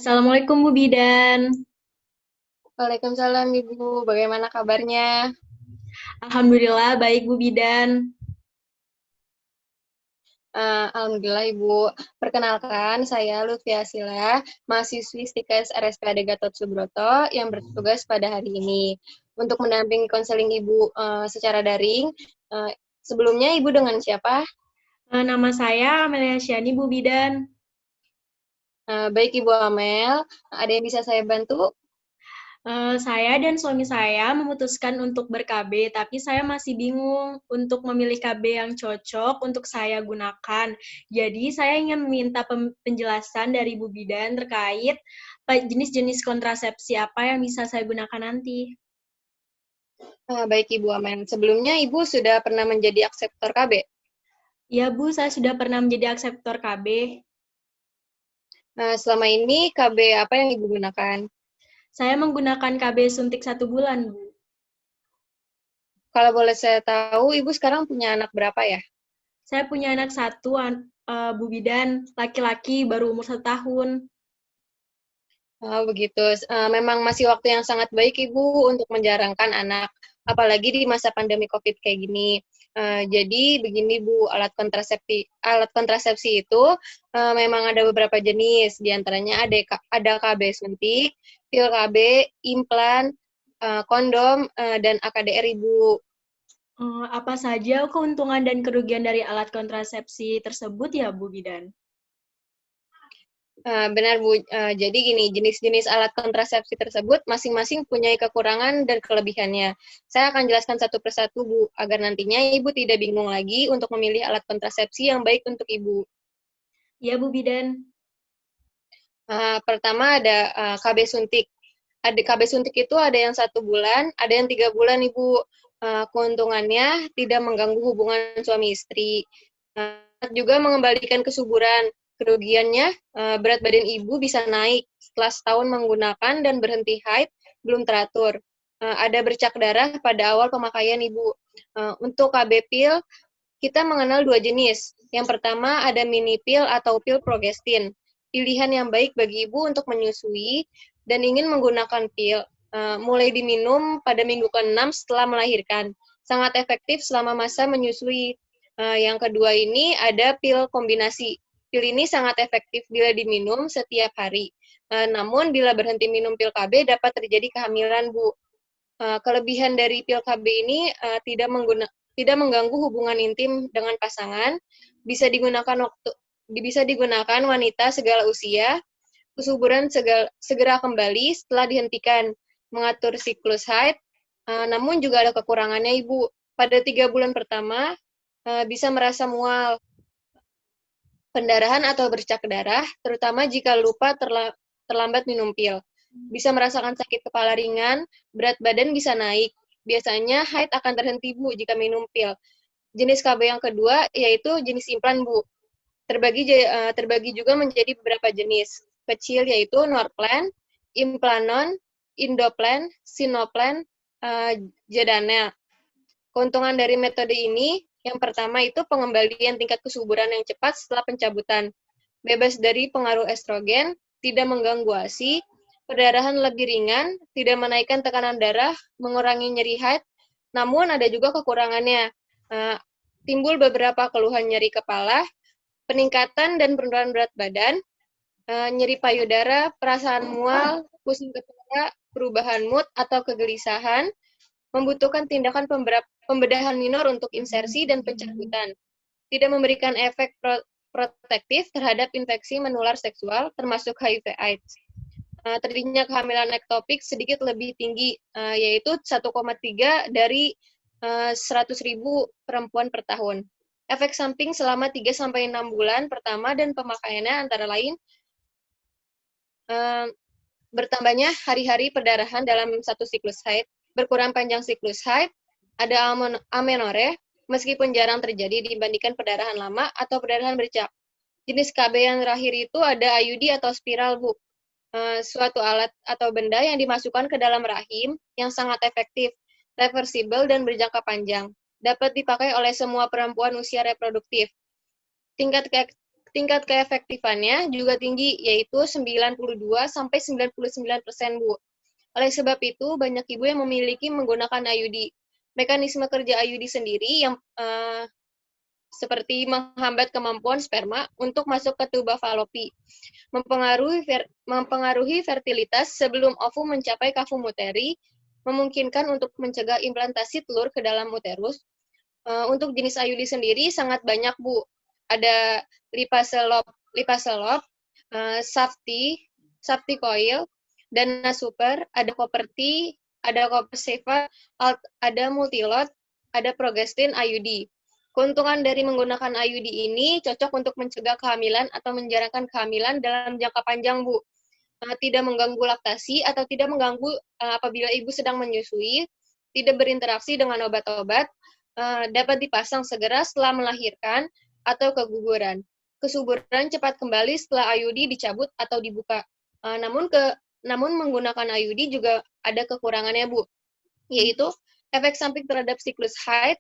Assalamualaikum Bu Bidan. Waalaikumsalam Ibu, bagaimana kabarnya? Alhamdulillah baik Bu Bidan. Alhamdulillah Ibu. Perkenalkan, saya Lutfia Sila, mahasiswi Stikes RSPAD Gatot Subroto yang bertugas pada hari ini untuk mendampingi konseling Ibu secara daring. Eh, Sebelumnya Ibu dengan siapa? Nama saya Amelia Syani Bu Bidan. Baik Ibu Amel, ada yang bisa saya bantu? Saya dan suami saya memutuskan untuk ber-KB, tapi saya masih bingung untuk memilih KB yang cocok untuk saya gunakan. Jadi saya ingin meminta penjelasan dari Bu Bidan terkait jenis-jenis kontrasepsi apa yang bisa saya gunakan nanti. Baik Ibu Amel, sebelumnya Ibu sudah pernah menjadi akseptor KB? Ya Bu, saya sudah pernah menjadi akseptor KB. Selama ini KB apa yang Ibu gunakan? Saya menggunakan KB suntik 1 bulan, Bu. Kalau boleh saya tahu, Ibu sekarang punya anak berapa ya? Saya punya anak satu, Bu Bidan, laki-laki, baru umur 1 tahun. Oh, begitu. Memang masih waktu yang sangat baik, Ibu, untuk menjarangkan anak. Apalagi di masa pandemi COVID kayak gini. Jadi, begini, Bu, alat kontrasepsi itu memang ada beberapa jenis. Di antaranya ada KB suntik, pil KB, implan, kondom, dan AKDR, Ibu. Apa saja keuntungan dan kerugian dari alat kontrasepsi tersebut ya, Bu Bidan? Benar, Bu. Jadi gini, jenis-jenis alat kontrasepsi tersebut masing-masing punya kekurangan dan kelebihannya. Saya akan jelaskan satu persatu, Bu, agar nantinya Ibu tidak bingung lagi untuk memilih alat kontrasepsi yang baik untuk Ibu. Ya, Bu Bidan. Pertama ada KB suntik. Ada KB suntik itu ada yang 1 bulan, ada yang 3 bulan, Ibu. Keuntungannya tidak mengganggu hubungan suami istri. Juga mengembalikan kesuburan. Kerugiannya, berat badan ibu bisa naik setelah setahun menggunakan dan berhenti haid belum teratur. Ada bercak darah pada awal pemakaian ibu. Untuk KB pil, kita mengenal 2 jenis. Yang pertama ada mini pil atau pil progestin. Pilihan yang baik bagi ibu untuk menyusui dan ingin menggunakan pil. Mulai diminum pada minggu ke-6 setelah melahirkan. Sangat efektif selama masa menyusui. Yang kedua ini ada pil kombinasi. Pil ini sangat efektif bila diminum setiap hari. Namun bila berhenti minum pil KB dapat terjadi kehamilan, Bu. Kelebihan dari pil KB ini tidak mengganggu hubungan intim dengan pasangan, bisa digunakan wanita segala usia, kesuburan segera kembali setelah dihentikan, mengatur siklus haid, namun juga ada kekurangannya Ibu. Pada 3 bulan pertama, bisa merasa mual, pendarahan atau bercak darah, terutama jika lupa terlambat minum pil. Bisa merasakan sakit kepala ringan, berat badan bisa naik. Biasanya haid akan terhenti, Bu, jika minum pil. Jenis KB yang kedua yaitu jenis implan, Bu. Terbagi juga menjadi beberapa jenis. Kecil yaitu Norplan, Implanon, Indoplan, Sinoplan, Jadana. Keuntungan dari metode ini, yang pertama itu pengembalian tingkat kesuburan yang cepat setelah pencabutan. Bebas dari pengaruh estrogen, tidak mengganggu ASI, perdarahan lebih ringan, tidak menaikkan tekanan darah, mengurangi nyeri haid, namun ada juga kekurangannya. Timbul beberapa keluhan nyeri kepala, peningkatan dan penurunan berat badan, nyeri payudara, perasaan mual, pusing kepala, perubahan mood atau kegelisahan, membutuhkan tindakan pembedahan minor untuk insersi dan pencabutan. Tidak memberikan efek protektif terhadap infeksi menular seksual, termasuk HIV/AIDS. Terjadinya kehamilan ektopik sedikit lebih tinggi, yaitu 1,3 dari 100.000 perempuan per tahun. Efek samping selama 3-6 bulan pertama dan pemakaiannya antara lain bertambahnya hari-hari perdarahan dalam satu siklus haid, berkurang panjang siklus haid, ada amenore, meskipun jarang terjadi dibandingkan perdarahan lama atau perdarahan bercak. Jenis KB yang terakhir itu ada IUD atau spiral, Bu. Suatu alat atau benda yang dimasukkan ke dalam rahim yang sangat efektif, reversible, dan berjangka panjang. Dapat dipakai oleh semua perempuan usia reproduktif. Tingkat Tingkat keefektifannya juga tinggi, yaitu 92-99%, Bu. Oleh sebab itu, banyak ibu yang memiliki menggunakan IUD. Mekanisme kerja IUD sendiri yang seperti menghambat kemampuan sperma untuk masuk ke tuba falopi, mempengaruhi fertilitas sebelum ovum mencapai kafum uteri, memungkinkan untuk mencegah implantasi telur ke dalam uterus. Untuk jenis IUD sendiri sangat banyak, Bu. Ada Lipaselop, Safti Coil, Dana Super, ada Copperty, ada Copperseva, ada Multilot, ada Progestin IUD. Keuntungan dari menggunakan IUD ini cocok untuk mencegah kehamilan atau menjarangkan kehamilan dalam jangka panjang, Bu. Tidak mengganggu laktasi atau tidak mengganggu apabila ibu sedang menyusui, tidak berinteraksi dengan obat-obat, dapat dipasang segera setelah melahirkan atau keguguran. Kesuburan cepat kembali setelah IUD dicabut atau dibuka. Namun menggunakan IUD juga ada kekurangannya, Bu, yaitu efek samping terhadap siklus haid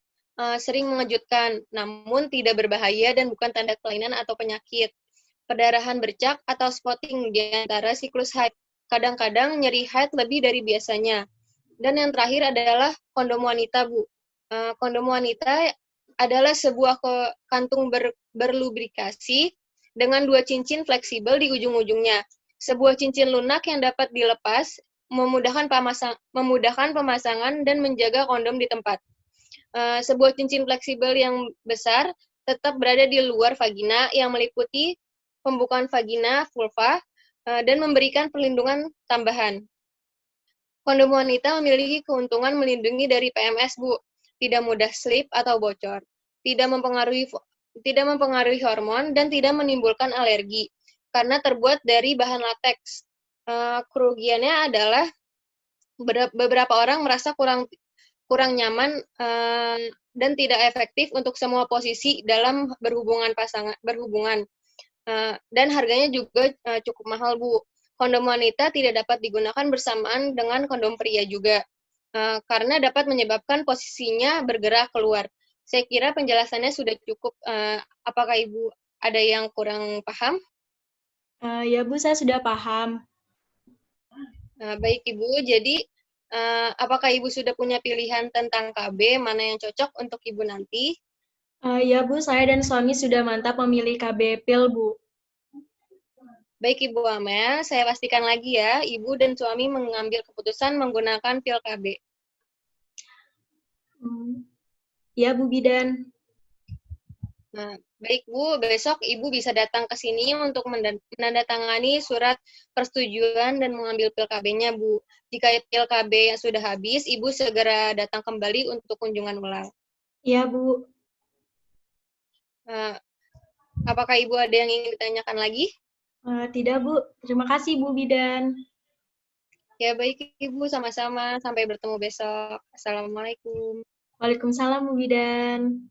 sering mengejutkan, namun tidak berbahaya dan bukan tanda kelainan atau penyakit. Perdarahan bercak atau spotting di antara siklus haid. Kadang-kadang nyeri haid lebih dari biasanya. Dan yang terakhir adalah kondom wanita, Bu. Kondom wanita adalah sebuah kantung berlubrikasi dengan 2 cincin fleksibel di ujung-ujungnya. Sebuah cincin lunak yang dapat dilepas, memudahkan pemasangan dan menjaga kondom di tempat. Sebuah cincin fleksibel yang besar tetap berada di luar vagina yang meliputi pembukaan vagina, vulva, dan memberikan perlindungan tambahan. Kondom wanita memiliki keuntungan melindungi dari PMS, Bu. Tidak mudah slip atau bocor, tidak mempengaruhi hormon, dan tidak menimbulkan alergi, karena terbuat dari bahan lateks. Kerugiannya adalah beberapa orang merasa kurang nyaman dan tidak efektif untuk semua posisi dalam berhubungan. Dan harganya juga cukup mahal, Bu. Kondom wanita tidak dapat digunakan bersamaan dengan kondom pria juga, karena dapat menyebabkan posisinya bergerak keluar. Saya kira penjelasannya sudah cukup. Apakah Ibu ada yang kurang paham? Ya, Bu, saya sudah paham. Baik, Ibu. Jadi, apakah Ibu sudah punya pilihan tentang KB, mana yang cocok untuk Ibu nanti? Ya, Bu, saya dan suami sudah mantap memilih KB pil, Bu. Baik, Ibu Amel, saya pastikan lagi ya, Ibu dan suami mengambil keputusan menggunakan pil KB. Ya, Bu Bidan. Nah, baik, Bu, besok Ibu bisa datang ke sini untuk menandatangani surat persetujuan dan mengambil pil KB-nya, Bu. Jika pil KB yang sudah habis, Ibu segera datang kembali untuk kunjungan ulang. Iya, Bu. Apakah Ibu ada yang ingin ditanyakan lagi? Tidak, Bu. Terima kasih, Bu Bidan. Ya, baik, Ibu. Sama-sama. Sampai bertemu besok. Assalamualaikum. Waalaikumsalam, Bu Bidan.